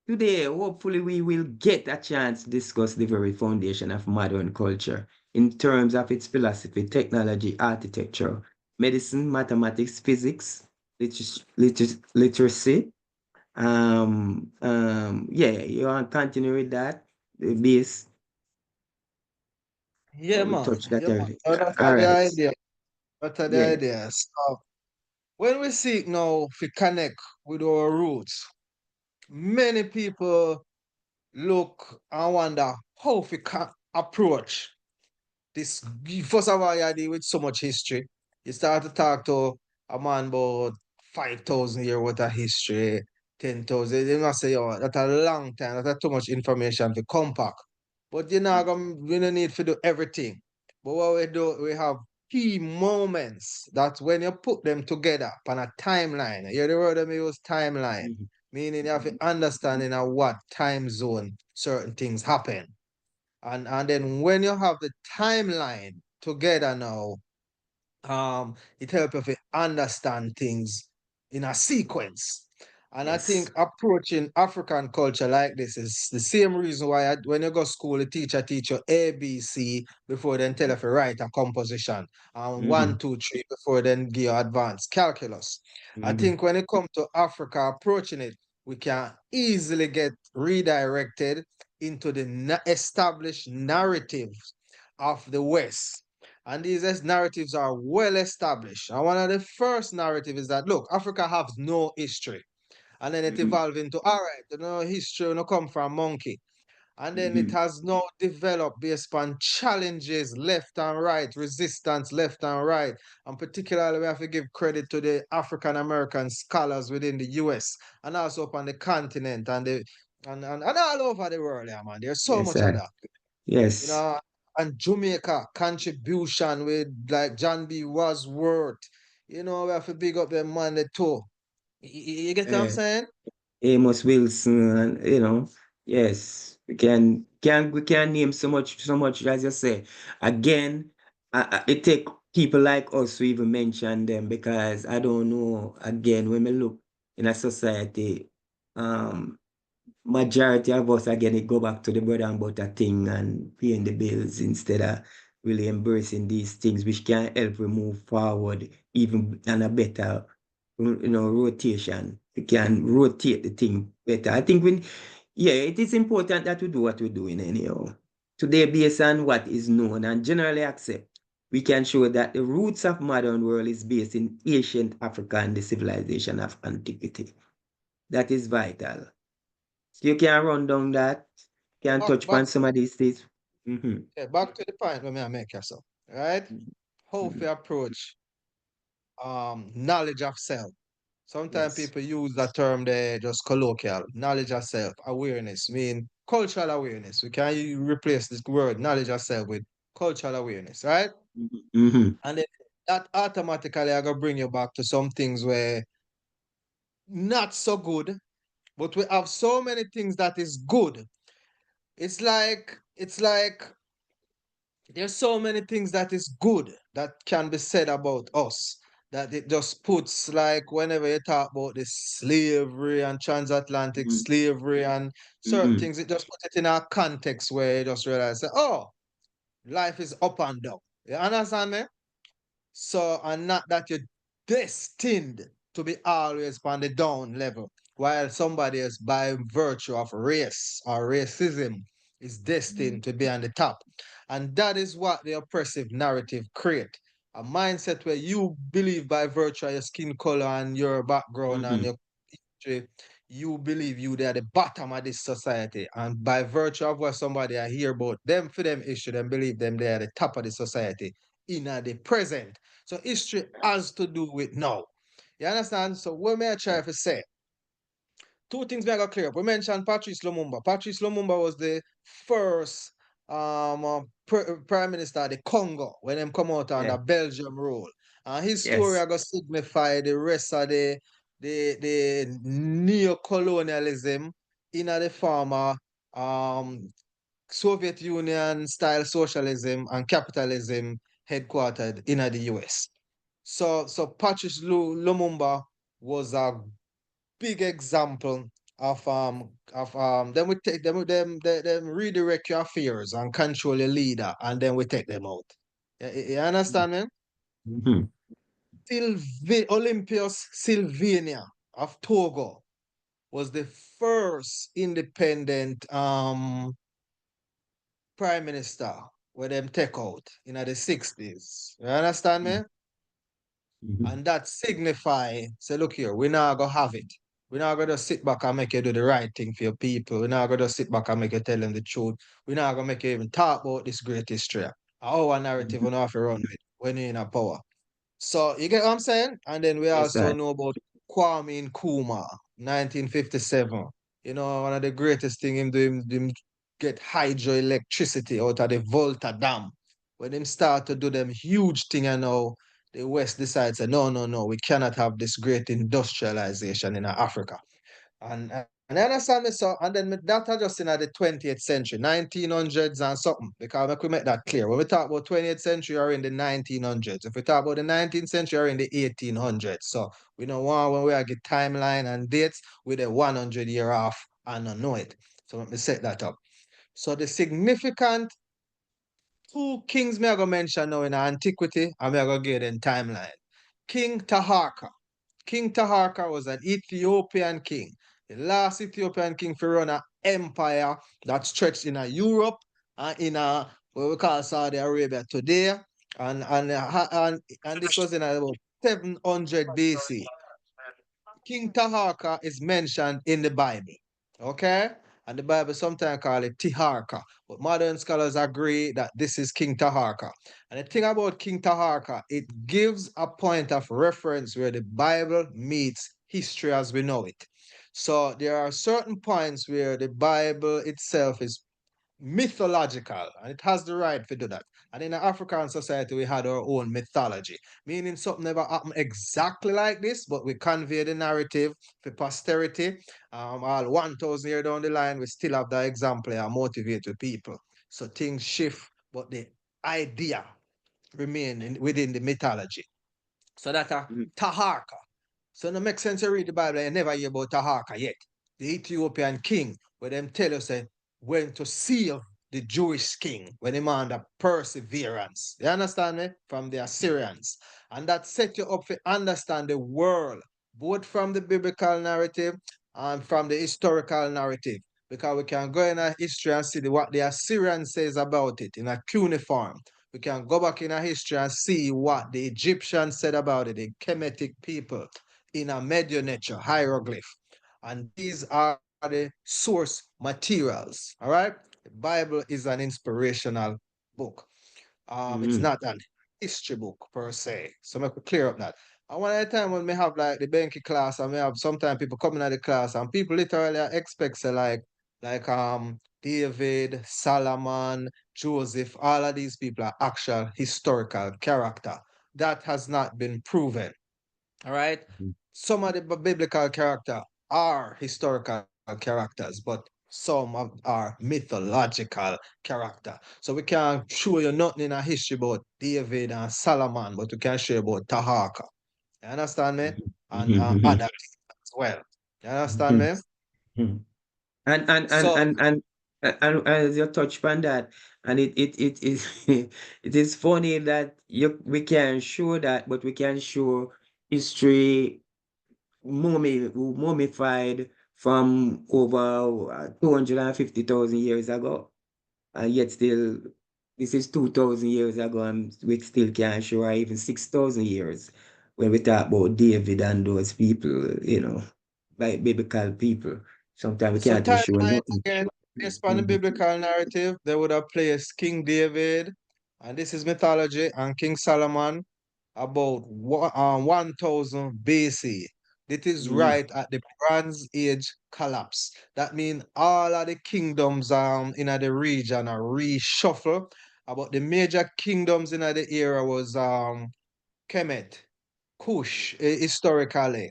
today, hopefully, we will get a chance to discuss the very foundation of modern culture in terms of its philosophy, technology, architecture, medicine, mathematics, physics, literacy. Yeah, you want to continue with that? The base, Yeah, or we man. touch that Yeah, man. early. So that's All the right. idea. That's the Yeah. idea. So when we seek now to connect with our roots, many people look and wonder how we can approach this. First of all, you deal with so much history. You start to talk to a man about 5,000 years worth of history, 10,000. They must say, oh, that's a long time. That's too much information to compact. But we don't need to do everything. But what we do, we have key moments that when you put them together on a timeline, you hear the word that we use timeline, Mhm. meaning you have to understanding of what time zone certain things happen. And then when you have the timeline together now, it helps you to understand things in a sequence. And I Yes. think approaching African culture like this is the same reason why when you go to school, the teacher teach you ABC before then tell you to write a composition, and Mm-hmm. one, two, three before then give you advanced calculus. I Mm-hmm. think when it comes to Africa approaching it, we can easily get redirected into the established narratives of the West, and these narratives are well established. And one of the first narrative is that look, Africa has no history. And then it Mm-hmm. evolved into all right, history no come from monkey. And then it Mm-hmm. has now developed based on challenges left and right, resistance left and right. And particularly, we have to give credit to the African American scholars within the US and also upon the continent and all over the world, yeah, man. There's so Yes, much of sir. that. You Yes. know, and Jamaica contribution with like John B. Wadsworth. We have to big up them man they too. You get what I'm Uh, saying? Amos Wilson, and yes, we can name so much as you say. Again, it take people like us to even mention them because I don't know. Again, when we look in a society, um, majority of us again it go back to the bread and butter thing and paying the bills instead of really embracing these things which can help we move forward even on a better rotation. We can rotate the thing better. I think yeah, it is important that we do what we're doing anyhow. Today, based on what is known and generally accepted, we can show that the roots of modern world is based in ancient Africa and the civilization of antiquity. That is vital. So you can run down that, can Back, touch back, upon some of these things. Mm-hmm. yeah, back to the point where I make yourself. Right? How Mm-hmm. to approach knowledge of self. Sometimes Yes. people use that term they just colloquial. Knowledge of self, awareness, mean cultural awareness. We can replace this word knowledge of self with cultural awareness, right? Mm-hmm. And then that automatically I gonna bring you back to some things where not so good, but we have so many things that is good. It's like there's so many things that is good that can be said about us that it just puts like whenever you talk about this slavery and transatlantic slavery and certain Mm-hmm. things, it just puts it in a context where you just realize that, oh, life is up and down. You understand me? So, and not that you're destined to be always on the down level. while somebody else, by virtue of race or racism, is destined to be on the top. And that is what the oppressive narrative create. A mindset where you believe by virtue of your skin color and your background and Mhm. your history, you believe you they are the bottom of this society. And by virtue of what somebody I hear about them for them issue, them believe them they are the top of the society in the present. So history has to do with now. You understand? So what may I try to say? Two things may I got clear up. We mentioned Patrice Lumumba. Patrice Lumumba was the first prime minister of the Congo when them come out Yeah. under Belgium rule. And his story Yes. I got signify the rest of the neo-colonialism in the former Soviet Union style socialism and capitalism headquartered in the US. So Patrice Lumumba was a big example of then we take them redirect your affairs and control your leader and then we take them out. You understand me? Mhm. Olympios Sylvania of Togo was the first independent prime minister where them take out in the 60s. You understand me? Mhm. And that signify, say, look here, we're not gonna have it. We're not gonna sit back and make you do the right thing for your people. We're not gonna sit back and make you tell them the truth. We're not gonna make you even talk about this great history. Our narrative Mhm. we not have to run with when you're in a power. So you get what I'm saying? And then we Yes, also sir. know about Kwame Nkrumah, 1957. You know, one of the greatest thing him do him get hydroelectricity out of the Volta Dam. When him start to do them huge thing, you know, the West decides, no, no, no, we cannot have this great industrialization in Africa. And I understand me so, and then that are just in the 20th century, 1900s and something, because we make that clear. When we talk about 20th century or in the 1900s, if we talk about the 19th century or in the 1800s, so we know one when we get timeline and dates with a 100 year off and I know it. So let me set that up. So the significant two kings me I go mention now in antiquity, and me I go give them timeline. King Taharka. King Taharka was an Ethiopian king, the last Ethiopian king to run an empire that stretched in Europe and in what we call Saudi Arabia today. And this was in about 700 BC. King Taharka is mentioned in the Bible. Okay? And the Bible sometimes call it Tiharka. But modern scholars agree that this is King Taharka. And the thing about King Taharka, it gives a point of reference where the Bible meets history as we know it. So there are certain points where the Bible itself is mythological and it has the right to do that. And in the African society, we had our own mythology, meaning something never happened exactly like this, but we convey the narrative for posterity. All 1,000 years down the line, we still have that example and motivate the people. So things shift, but the idea remain within the mythology. So that Mhm. Taharka. So it makes sense to read the Bible and never hear about Taharka yet. The Ethiopian king, where them tell us say, went to save the Jewish king when he under perseverance. You understand me? From the Assyrians. And that set you up to understand the world, both from the biblical narrative and from the historical narrative. Because we can go in our history and see what the Assyrian says about it in a cuneiform. We can go back in our history and see what the Egyptians said about it, the Kemetic people in a Medianature hieroglyph. And these are the source materials. All right. The Bible is an inspirational book. It's Mhm. not an history book per se. So make we clear up that. And one at a time when we have like the Benki class and we have sometimes people coming at the class and people literally expect say like David, Solomon, Joseph, all of these people are actual historical character. That has not been proven. All right. Mhm. Some of the biblical character are historical characters, but are mythological character. So we can't show you nothing in a history about David and Solomon, but we can show you about Taharka. You understand me? And Mhm. Mhm. others as well. You understand Mhm. me? Mhm. And and and So and and and as you touch upon that, and it is it is funny that we can show that, but we can show history mummified from over 250,000 years ago. And yet still, this is 2,000 years ago, and we still can't show, or even 6,000 years when we talk about David and those people, like biblical people. Sometimes we So can't even show timeline nothing. again, based on the Mhm. biblical narrative, they would have placed King David, and this is mythology, and King Solomon about 1000 BC. This is Mhm. right at the Bronze Age collapse. That means all of the kingdoms in the region are reshuffled. About the major kingdoms in the era was Kemet, Kush, historically,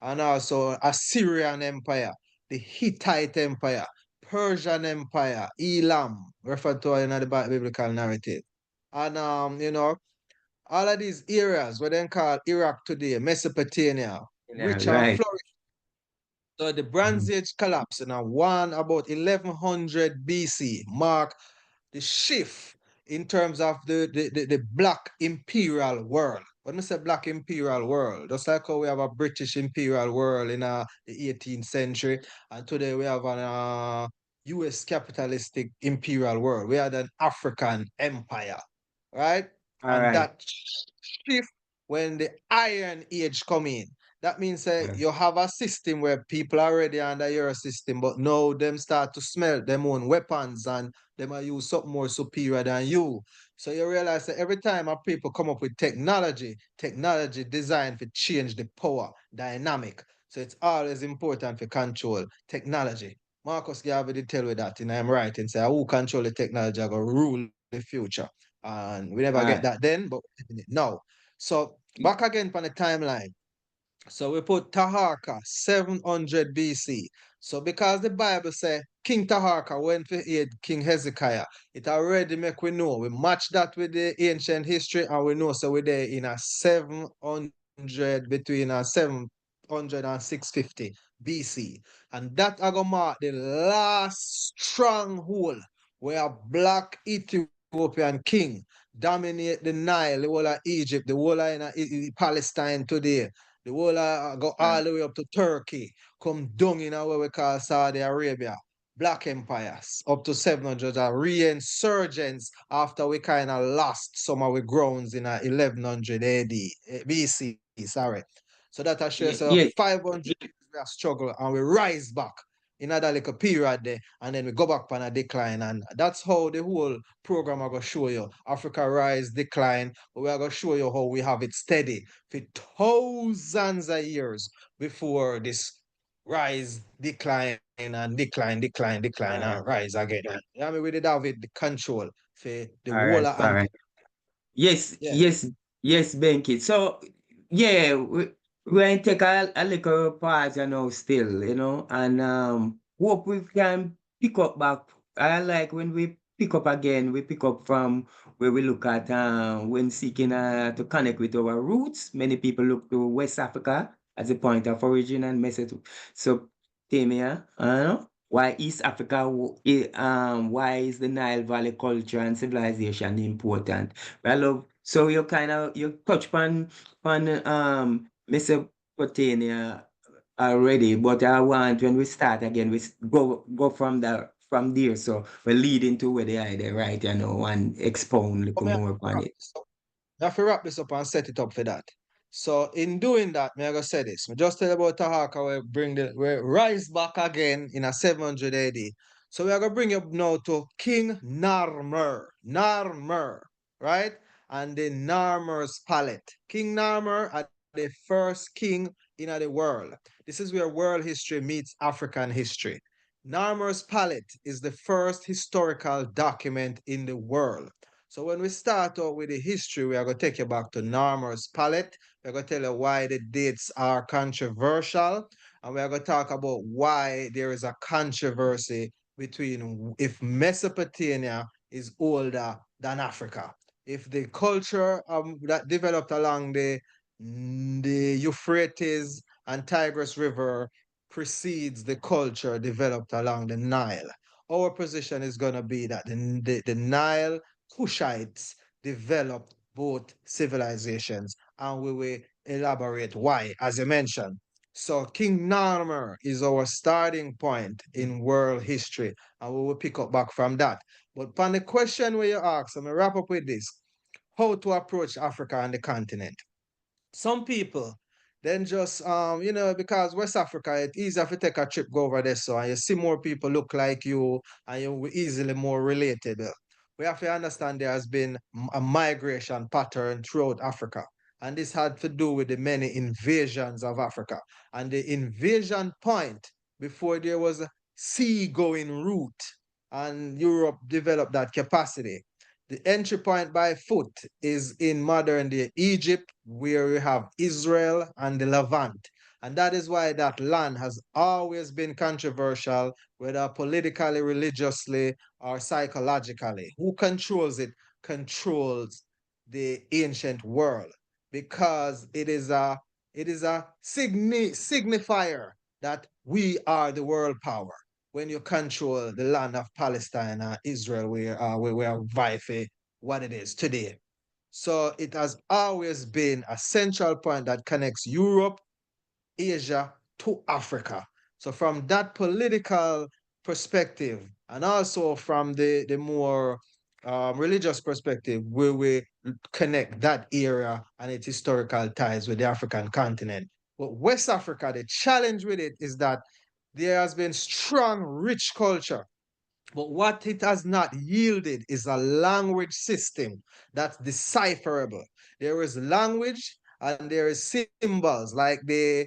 and also Assyrian Empire, the Hittite Empire, Persian Empire, Elam, referred to in the biblical narrative. And all of these areas, what they call Iraq today, Mesopotamia, Yeah, rich and right. flourishing. So the Bronze Mhm. Age collapse in one about 1100 BC mark the shift in terms of the black imperial world. When we say black imperial world, just like how we have a British imperial world in the 18th century, and today we have an US capitalistic imperial world. We had an African empire, right? All And right. that shift when the Iron Age come in. That means Yeah. you have a system where people are already under your system, but now them start to smell them own weapons and them are use something more superior than you. So you realize that every time a people come up with technology, technology designed to change the power dynamic. So it's always important to control technology. Marcus Garvey did tell me that, and I'm right and say who control the technology are gonna rule the future. And we never get All that right. then, but we're living it now. So back again on the timeline. So we put Taharka 700 BC. So because the Bible say King Taharka went to aid King Hezekiah, it already make we know. We match that with the ancient history and we know so we're there in a 700 between a 700 and 650 BC. And that are gonna mark the last stronghold where a black Ethiopian king dominate the Nile, the whole of Egypt, the whole of Palestine today. The whole go All all the way up to Turkey, come down in what we call Saudi Arabia. Black empires up to 700 are re-insurgents after we kind of lost some of our grounds in 1100 AD, BC, sorry. So that assures us Yeah. 500 years we have struggle and we rise back in that little period there and then we go back on a decline and that's how the whole program are going to show you Africa rise decline but we are going to show you how we have it steady for thousands of years before this rise, decline, All and right. rise again. Yeah, I mean, we did have it, the control for the All whole right. of All empire. right. Yes, Yeah. yes, yes, Benki. So, yeah, we going take a little pause, still, and hope we can pick up back. I like when we pick up again, we pick up from where we look at when seeking to connect with our roots. Many people look to West Africa as a point of origin and Mesopotamia, why East Africa, why is the Nile Valley culture and civilization important? I love so you touch on Mesopotamia already, but I want when we start again, go from there. So we lead into where they are there, right? And expound a But little me more upon it. have to wrap this up and set it up for that. So in doing that, me I go say this. Me just tell about Tahaka we rise back again in a 700 AD. So we are gonna bring you now to King Narmer, right? And the Narmer's palette. King Narmer are the first king in the world. This is where world history meets African history. Narmer's palette is the first historical document in the world. So when we start out with the history, we are going to take you back to Narmer's palette. We're going to tell you why the dates are controversial. And we are going to talk about why there is a controversy between if Mesopotamia is older than Africa. If the culture that developed along the Euphrates and Tigris River precedes the culture developed along the Nile. Our position is going to be that the Nile Kushites developed both civilizations, and we will elaborate why, as you mentioned. So King Narmer is our starting point in world history, and we will pick up back from that. But upon the question where you ask, I'm gonna wrap up with this: how to approach Africa and the continent. Some people then just because West Africa, it's easier to take a trip go over there, so and you see more people look like you and you're easily more relatable. We have to understand there has been a migration pattern throughout Africa, and this had to do with the many invasions of Africa. And the invasion point before there was a sea-going route, and Europe developed that capacity. The entry point by foot is in modern day Egypt, where we have Israel and the Levant. And that is why that land has always been controversial, whether politically, religiously, or psychologically. Who controls it? Controls the ancient world, because it is a signifier that we are the world power when you control the land of Palestine and Israel, where we are vying for what it is today. So it has always been a central point that connects Europe, Asia to Africa. So from that political perspective, and also from the more religious perspective, where we connect that area and its historical ties with the African continent. But West Africa, the challenge with it is that there has been strong, rich culture, but what it has not yielded is a language system that's decipherable. There is language and there is symbols like the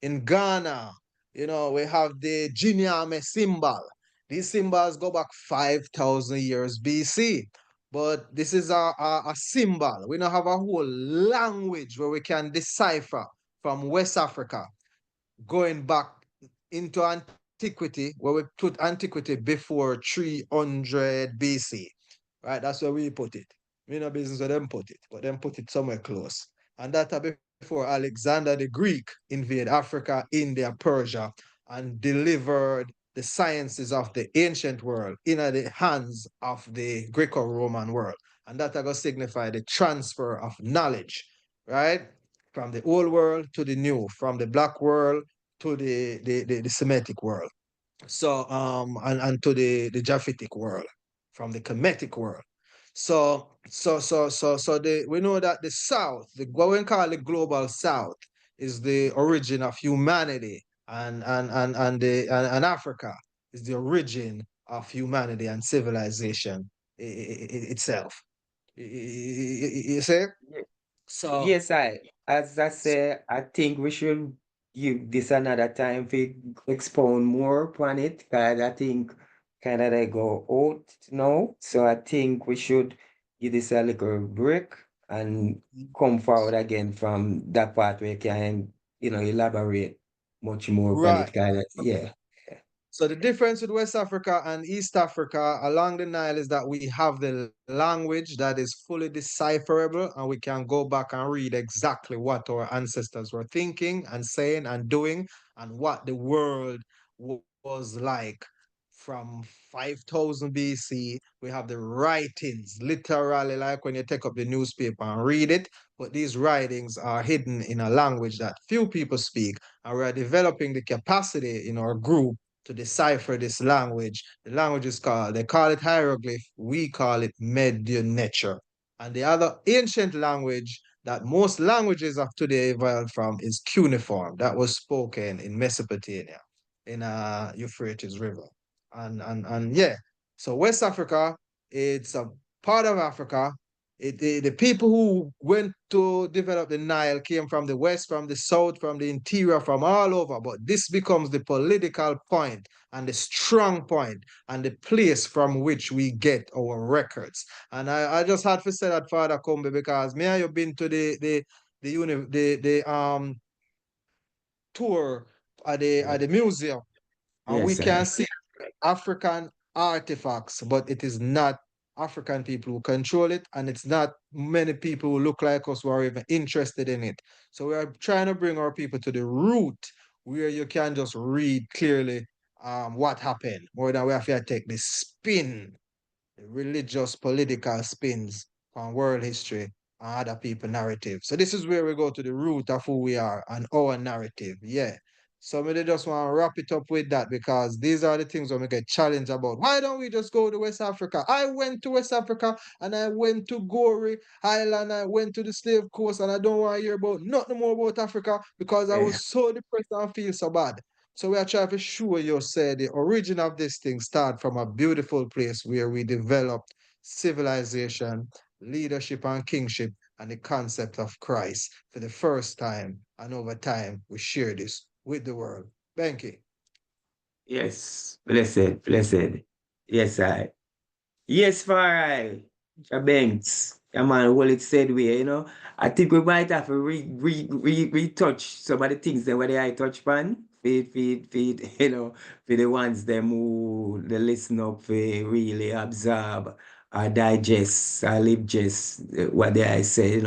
in Ghana, we have the Jinyame symbol. These symbols go back 5,000 years BC. But this is a symbol. We don't have a whole language where we can decipher from West Africa going back into antiquity, where we put antiquity before 300 BC. Right? That's where we put it. We know business where them put it, but them put it somewhere close. And that before Alexander the Greek invaded Africa, India, Persia, and delivered the sciences of the ancient world in the hands of the Greco-Roman world. And that going to signify the transfer of knowledge, right? From the old world to the new, from the black world to the Semitic world. So and to the Japhetic world, from the Kemetic world. So the we know that the South, the what we call the global South, is the origin of humanity, and Africa is the origin of humanity and civilization itself. You see? So Yes, as I say, I think we should give this another time to expound more upon it, because I think kind of they go out now. So I think we should give this a little break and come forward again from that part where you can, elaborate much more upon right. it. Kind of, yeah. So the difference with West Africa and East Africa along the Nile is that we have the language that is fully decipherable, and we can go back and read exactly what our ancestors were thinking and saying and doing, and what the world was like from 5,000 BC. We have the writings, literally, like when you take up the newspaper and read it, but these writings are hidden in a language that few people speak, and we are developing the capacity in our group to decipher this language. The language is called, they call it hieroglyph, we call it Medianature. And the other ancient language that most languages of today evolved from is cuneiform, that was spoken in Mesopotamia, in Euphrates River. And yeah, so West Africa, it's a part of Africa. The people who went to develop the Nile came from the west, from the south, from the interior, from all over. But this becomes the political point and the strong point and the place from which we get our records. And I just had to say that, Father Kumbi, because me and you been to the tour at the museum, and we Yes, can see African artifacts, but it is not African people who control it, and it's not many people who look like us who are even interested in it. So we are trying to bring our people to the root where you can just read clearly what happened, more than we have to take the spin, the religious, political spins on world history. other people narrative. So this is where we go to the root of who we are and our narrative. Yeah. So I just want to wrap it up with that because these are the things when we get challenged about. Why don't we just go to West Africa? I went to West Africa and I went to Goree Island. I went to the Slave Coast and I don't want to hear about nothing more about Africa because I Yeah. was so depressed and feel so bad. So we are trying to show you, say, the origin of this thing start from a beautiful place where we developed civilization, leadership and kingship, and the concept of Christ for the first time. And over time, we share this with the world. Benki. Yes. Blessed. Blessed. Yes, I. Yes, Farai. Banks. Yeah, man, well, it said we, I think we might have to retouch some of the things that where I touch pan. Feed, for the ones them who they listen up, for really absorb or digest or live just what they I say,